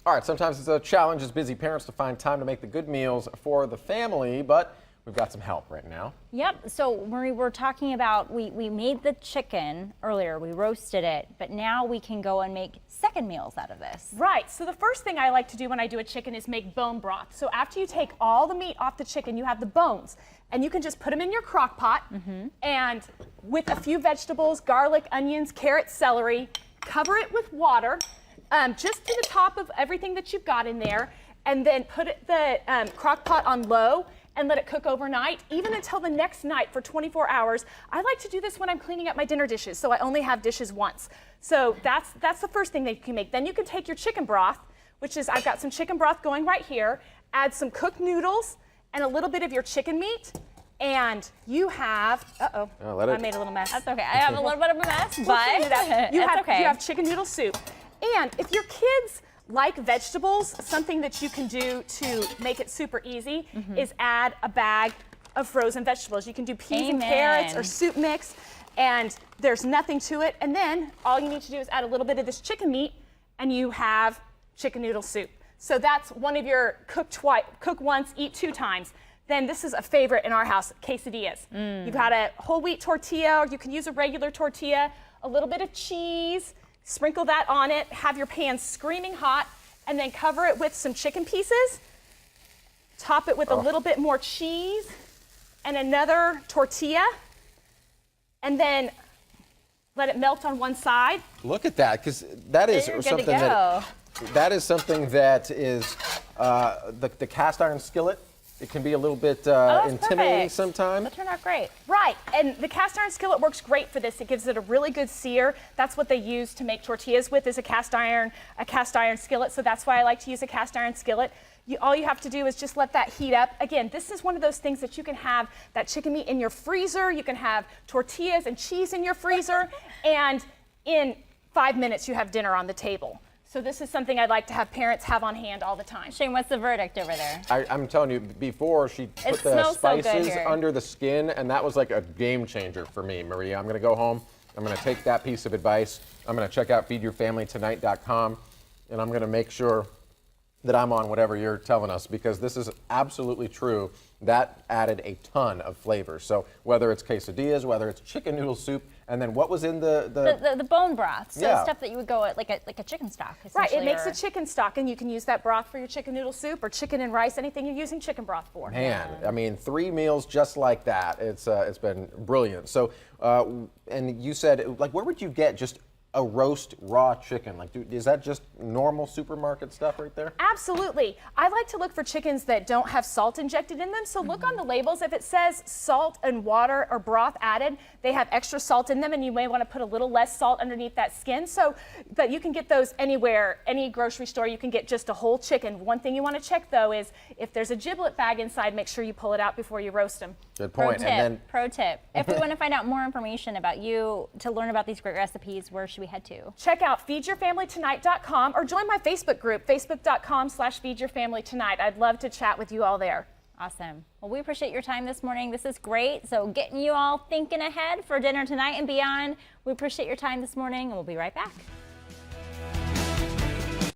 All right, sometimes it's a challenge as busy parents to find time to make the good meals for the family, but we've got some help right now. Yep, so Marie, we're talking about, we made the chicken earlier, we roasted it, but now we can go and make second meals out of this. Right, so the first thing I like to do when I do a chicken is make bone broth. So after you take all the meat off the chicken, you have the bones, and you can just put them in your crock pot, and with a few vegetables, garlic, onions, carrots, celery, cover it with water, just to the top of everything that you've got in there, and then put the crock pot on low and let it cook overnight, even until the next night for 24 hours. I like to do this when I'm cleaning up my dinner dishes, so I only have dishes once. So that's the first thing that you can make. Then you can take your chicken broth, which is, I've got some chicken broth going right here, add some cooked noodles and a little bit of your chicken meat, and you have, I made a little mess. That's okay, I have a little bit of a mess, but you have chicken noodle soup. And if your kids like vegetables, something that you can do to make it super easy is add a bag of frozen vegetables. You can do peas and carrots or soup mix, and there's nothing to it. And then all you need to do is add a little bit of this chicken meat, and you have chicken noodle soup. So that's one of your cook once, eat 2 times. Then this is a favorite in our house, quesadillas. You've got a whole wheat tortilla, or you can use a regular tortilla, a little bit of cheese, sprinkle that on it, have your pan screaming hot, and then cover it with some chicken pieces. Top it with a little bit more cheese and another tortilla, and then let it melt on one side. Look at that, because that is something that is something that is the cast iron skillet. It can be a little bit intimidating sometimes. That turned out great. Right, and the cast iron skillet works great for this. It gives it a really good sear. That's what they use to make tortillas with, is a cast iron skillet. So that's why I like to use a cast iron skillet. All you have to do is just let that heat up. Again, this is one of those things that you can have that chicken meat in your freezer. You can have tortillas and cheese in your freezer, and in 5 minutes you have dinner on the table. So this is something I'd like to have parents have on hand all the time. Shane, what's the verdict over there? I'm telling you, before she put the spices under the skin, and that was like a game changer for me, Maria. I'm going to go home. I'm going to take that piece of advice. I'm going to check out feedyourfamilytonight.com, and I'm going to make sure that I'm on whatever you're telling us, because this is absolutely true. That added a ton of flavor. So whether it's quesadillas, whether it's chicken noodle soup, and then what was in the bone broth, so stuff that you would go at, like a chicken stock. Right, it makes a chicken stock, and you can use that broth for your chicken noodle soup or chicken and rice, anything you're using chicken broth for. Man, I mean, 3 meals just like that. It's been brilliant. So, and you said, like, where would you get just a roast raw chicken? Like, is that just normal supermarket stuff right there? Absolutely. I like to look for chickens that don't have salt injected in them. So look on the labels. If it says salt and water or broth added, they have extra salt in them, and you may want to put a little less salt underneath that skin. So that you can get those anywhere, any grocery store. You can get just a whole chicken. One thing you want to check though is if there's a giblet bag inside, make sure you pull it out before you roast them. Good point. Pro tip. If we want to find out more information about you, to learn about these great recipes, where should we head to? Check out feedyourfamilytonight.com or join my Facebook group, facebook.com/feedyourfamilytonight. I'd love to chat with you all there. Awesome. Well, we appreciate your time this morning. This is great. So getting you all thinking ahead for dinner tonight and beyond. We appreciate your time this morning, and we'll be right back.